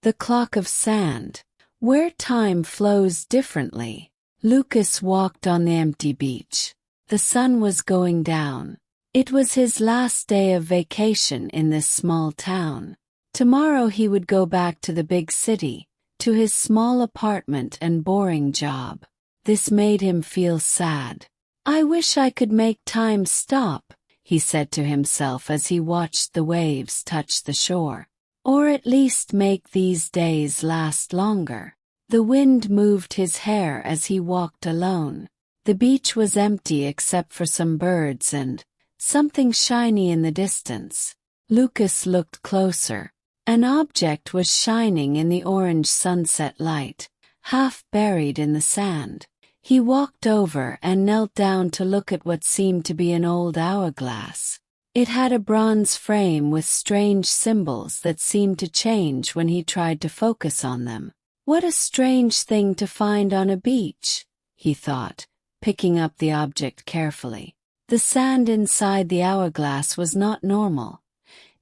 The clock of sand, where time flows differently. Lucas walked on the empty beach. The sun was going down. It was his last day of vacation in this small town. Tomorrow he would go back to the big city, to his small apartment and boring job. This made him feel sad. "I wish I could make time stop," he said to himself as he watched the waves touch the shore. "Or at least make these days last longer." The wind moved his hair as he walked alone. The beach was empty except for some birds and something shiny in the distance. Lucas looked closer. An object was shining in the orange sunset light, half buried in the sand. He walked over and knelt down to look at what seemed to be an old hourglass. It had a bronze frame with strange symbols that seemed to change when he tried to focus on them. "What a strange thing to find on a beach," he thought, picking up the object carefully. The sand inside the hourglass was not normal.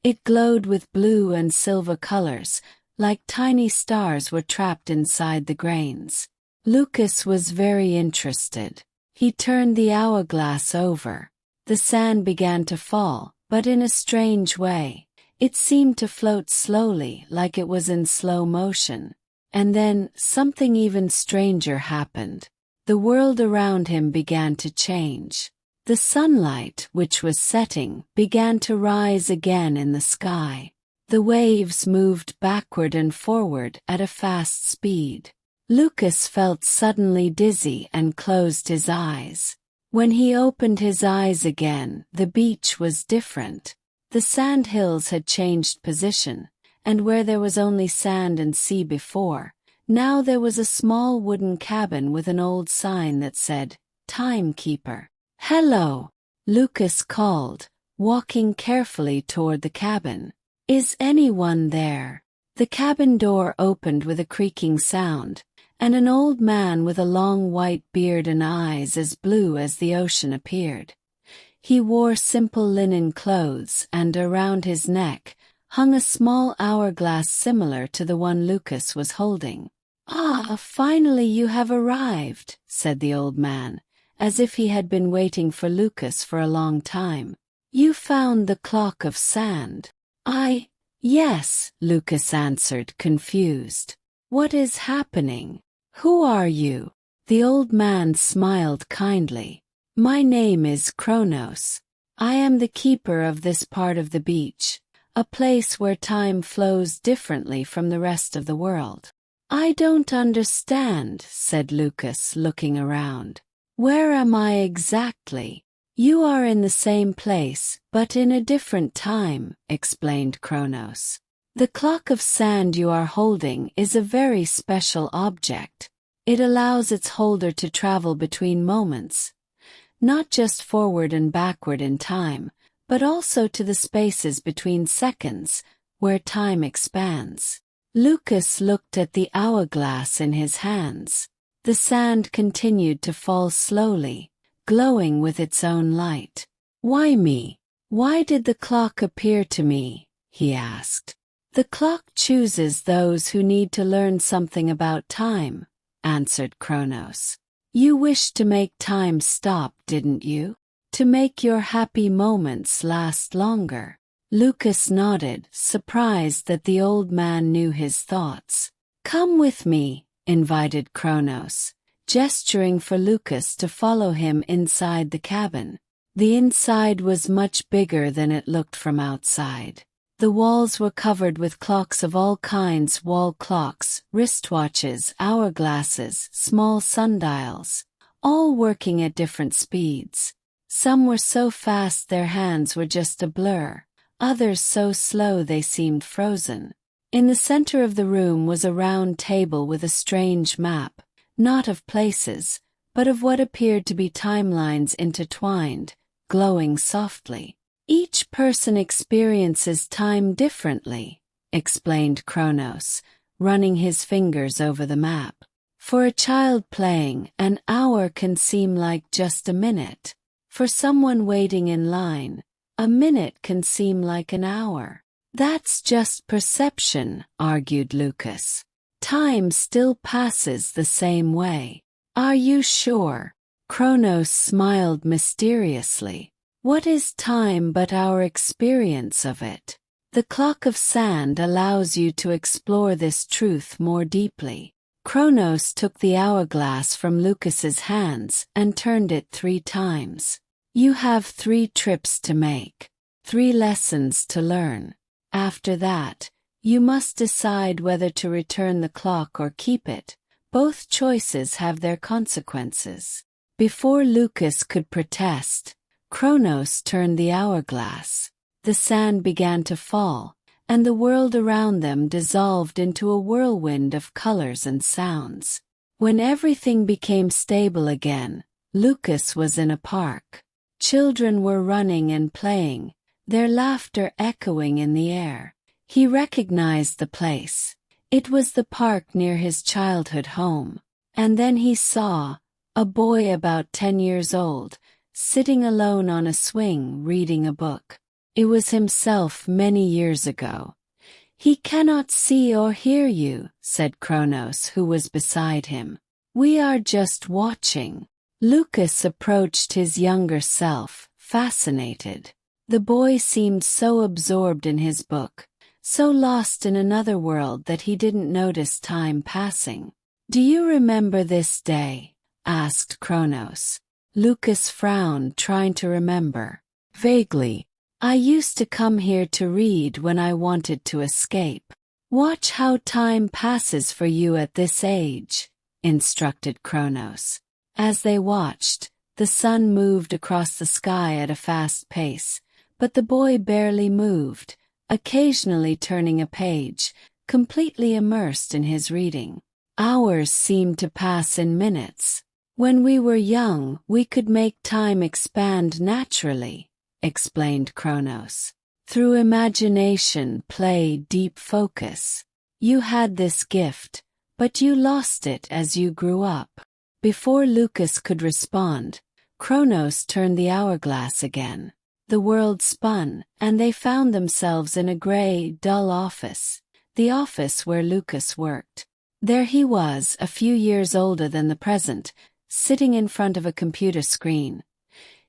It glowed with blue and silver colors, like tiny stars were trapped inside the grains. Lucas was very interested. He turned the hourglass over. The sand began to fall, but in a strange way. It seemed to float slowly, like it was in slow motion. And then, something even stranger happened. The world around him began to change. The sunlight, which was setting, began to rise again in the sky. The waves moved backward and forward at a fast speed. Lucas felt suddenly dizzy and closed his eyes. When he opened his eyes again, the beach was different. The sand hills had changed position, and where there was only sand and sea before, now there was a small wooden cabin with an old sign that said, "Timekeeper." "Hello," Lucas called, walking carefully toward the cabin. "Is anyone there?" The cabin door opened with a creaking sound, and an old man with a long white beard and eyes as blue as the ocean appeared. He wore simple linen clothes, and around his neck hung a small hourglass similar to the one Lucas was holding. "Ah, finally you have arrived," said the old man, as if he had been waiting for Lucas for a long time. "You found the clock of sand." Yes," Lucas answered, confused. "What is happening? Who are you?" The old man smiled kindly. "My name is Kronos. I am the keeper of this part of the beach, a place where time flows differently from the rest of the world." "I don't understand," said Lucas, looking around. "Where am I exactly?" "You are in the same place, but in a different time," explained Kronos. "The clock of sand you are holding is a very special object. It allows its holder to travel between moments, not just forward and backward in time, but also to the spaces between seconds, where time expands." Lucas looked at the hourglass in his hands. The sand continued to fall slowly, glowing with its own light. "Why me? Why did the clock appear to me?" he asked. "The clock chooses those who need to learn something about time," answered Kronos. "You wished to make time stop, didn't you? To make your happy moments last longer." Lucas nodded, surprised that the old man knew his thoughts. "Come with me," invited Kronos, gesturing for Lucas to follow him inside the cabin. The inside was much bigger than it looked from outside. The walls were covered with clocks of all kinds: wall clocks, wristwatches, hourglasses, small sundials, all working at different speeds. Some were so fast their hands were just a blur, others so slow they seemed frozen. In the center of the room was a round table with a strange map, not of places, but of what appeared to be timelines intertwined, glowing softly. "Each person experiences time differently," explained Kronos, running his fingers over the map. "For a child playing, an hour can seem like just a minute. For someone waiting in line, a minute can seem like an hour." That's just perception, argued Lucas. Time still passes the same way. Are you sure? Kronos smiled mysteriously. What is time but our experience of it? The clock of sand allows you to explore this truth more deeply. Kronos took the hourglass from Lucas's hands and turned it 3 times. You have 3 trips to make, 3 lessons to learn. After that, you must decide whether to return the clock or keep it. Both choices have their consequences. Before Lucas could protest, Kronos turned the hourglass. The sand began to fall, and the world around them dissolved into a whirlwind of colors and sounds. When everything became stable again, Lucas was in a park. Children were running and playing, their laughter echoing in the air. He recognized the place. It was the park near his childhood home. And then he saw a boy about 10 years old, sitting alone on a swing reading a book. It was himself many years ago. He cannot see or hear you, said Kronos, who was beside him. We are just watching. Lucas approached his younger self, fascinated. The boy seemed so absorbed in his book, so lost in another world that he didn't notice time passing. Do you remember this day? Asked Kronos. Lucas frowned, trying to remember. Vaguely. I used to come here to read when I wanted to escape. Watch how time passes for you at this age, instructed Kronos. As they watched, the sun moved across the sky at a fast pace, but the boy barely moved, occasionally turning a page, completely immersed in his reading. Hours seemed to pass in minutes. When we were young, we could make time expand naturally, explained Kronos. Through imagination, play, deep focus. You had this gift, but you lost it as you grew up. Before Lucas could respond, Kronos turned the hourglass again. The world spun, and they found themselves in a gray, dull office, the office where Lucas worked. There he was, a few years older than the present, sitting in front of a computer screen.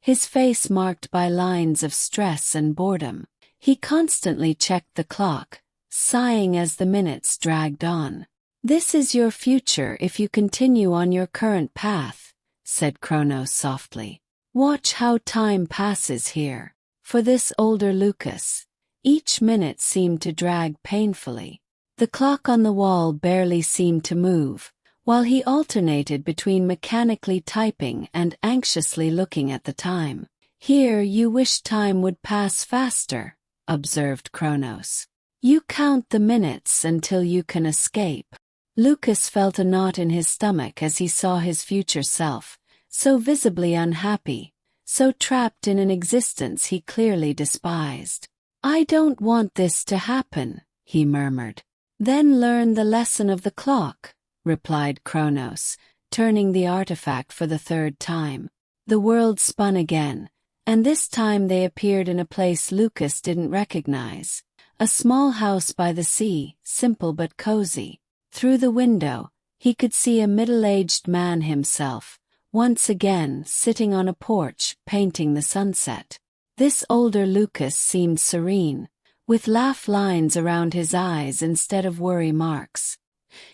His face marked by lines of stress and boredom. He constantly checked the clock, sighing as the minutes dragged on. This is your future if you continue on your current path, said Kronos softly. Watch how time passes here. For this older Lucas, each minute seemed to drag painfully. The clock on the wall barely seemed to move, while he alternated between mechanically typing and anxiously looking at the time. Here you wish time would pass faster, observed Kronos. You count the minutes until you can escape. Lucas felt a knot in his stomach as he saw his future self, so visibly unhappy, so trapped in an existence he clearly despised. I don't want this to happen, he murmured. Then learn the lesson of the clock, replied Kronos, turning the artifact for the 3rd time. The world spun again, and this time they appeared in a place Lucas didn't recognize. A small house by the sea, simple but cozy. Through the window, he could see a middle-aged man himself, once again sitting on a porch painting the sunset. This older Lucas seemed serene, with laugh lines around his eyes instead of worry marks.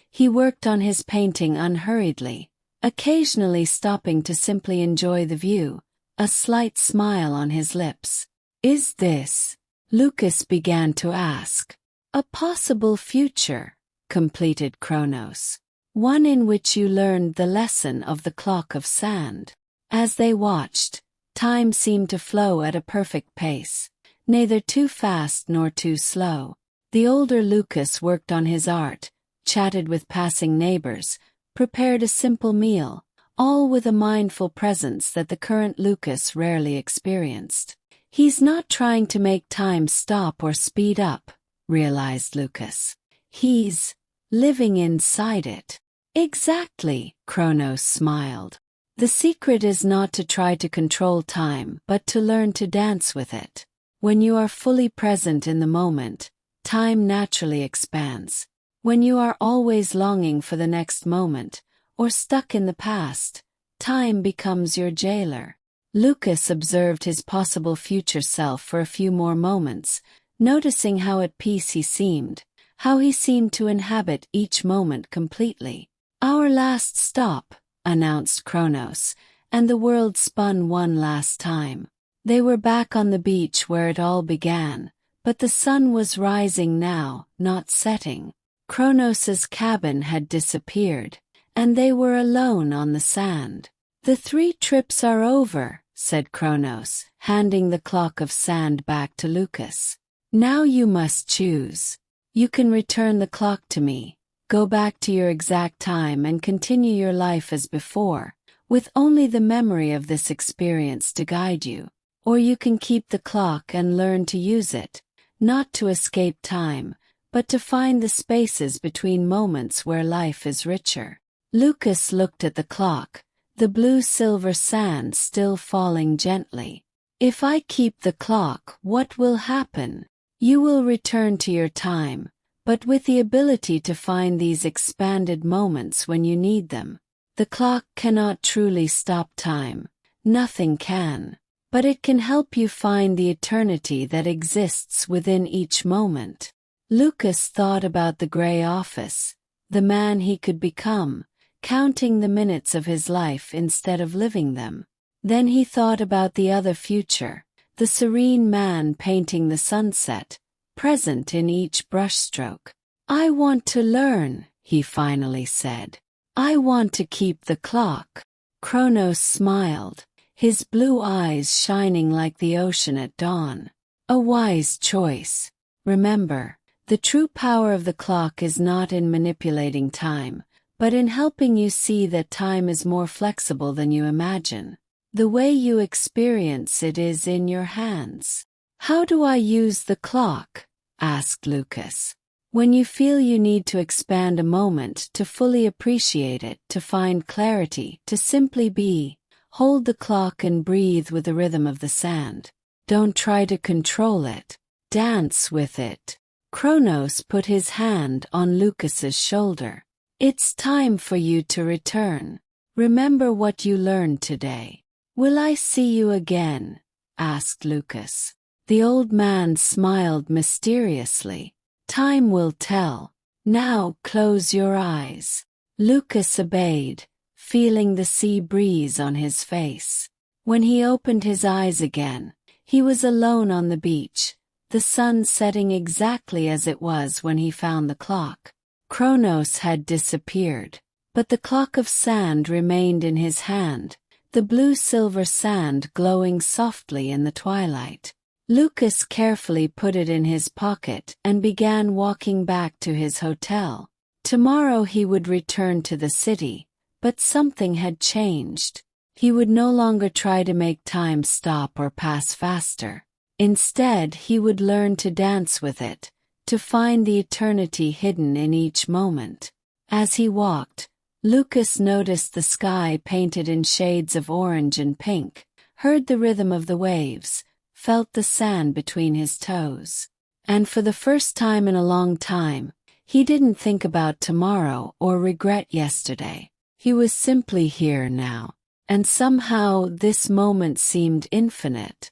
He worked on his painting unhurriedly, occasionally stopping to simply enjoy the view, a slight smile on his lips. Is this, Lucas began to ask, a possible future, completed Kronos, one in which you learned the lesson of the clock of sand? As they watched, time seemed to flow at a perfect pace, neither too fast nor too slow. The older Lucas worked on his art, chatted with passing neighbors, prepared a simple meal, all with a mindful presence that the current Lucas rarely experienced. He's not trying to make time stop or speed up, realized Lucas. He's living inside it. Exactly, Kronos smiled. The secret is not to try to control time but to learn to dance with it. When you are fully present in the moment, time naturally expands. When you are always longing for the next moment, or stuck in the past, time becomes your jailer. Lucas observed his possible future self for a few more moments, noticing how at peace he seemed, how he seemed to inhabit each moment completely. "Our last stop," announced Kronos, and the world spun one last time. They were back on the beach where it all began, but the sun was rising now, not setting. Kronos's cabin had disappeared, and they were alone on the sand. "The 3 trips are over," said Kronos, handing the clock of sand back to Lucas. "Now you must choose. You can return the clock to me, go back to your exact time and continue your life as before, with only the memory of this experience to guide you. Or you can keep the clock and learn to use it, not to escape time, but to find the spaces between moments where life is richer." Lucas looked at the clock, the blue-silver sand still falling gently. "If I keep the clock, what will happen? You will return to your time, but with the ability to find these expanded moments when you need them. The clock cannot truly stop time, nothing can, but it can help you find the eternity that exists within each moment." Lucas thought about the gray office, the man he could become, counting the minutes of his life instead of living them. Then he thought about the other future, the serene man painting the sunset, present in each brushstroke. "I want to learn," he finally said. "I want to keep the clock." Kronos smiled, his blue eyes shining like the ocean at dawn. "A wise choice. Remember, the true power of the clock is not in manipulating time, but in helping you see that time is more flexible than you imagine. The way you experience it is in your hands." "How do I use the clock?" asked Lucas. "When you feel you need to expand a moment, to fully appreciate it, to find clarity, to simply be, hold the clock and breathe with the rhythm of the sand. Don't try to control it. Dance with it." Kronos put his hand on Lucas's shoulder. "It's time for you to return. Remember what you learned today." "Will I see you again?" asked Lucas. The old man smiled mysteriously. "Time will tell. Now close your eyes." Lucas obeyed, feeling the sea breeze on his face. When he opened his eyes again, he was alone on the beach, the sun setting exactly as it was when he found the clock. Kronos had disappeared, but the clock of sand remained in his hand, the blue-silver sand glowing softly in the twilight. Lucas carefully put it in his pocket and began walking back to his hotel. Tomorrow he would return to the city, but something had changed. He would no longer try to make time stop or pass faster. Instead, he would learn to dance with it, to find the eternity hidden in each moment. As he walked, Lucas noticed the sky painted in shades of orange and pink, heard the rhythm of the waves, felt the sand between his toes. And for the first time in a long time, he didn't think about tomorrow or regret yesterday. He was simply here now, and somehow this moment seemed infinite.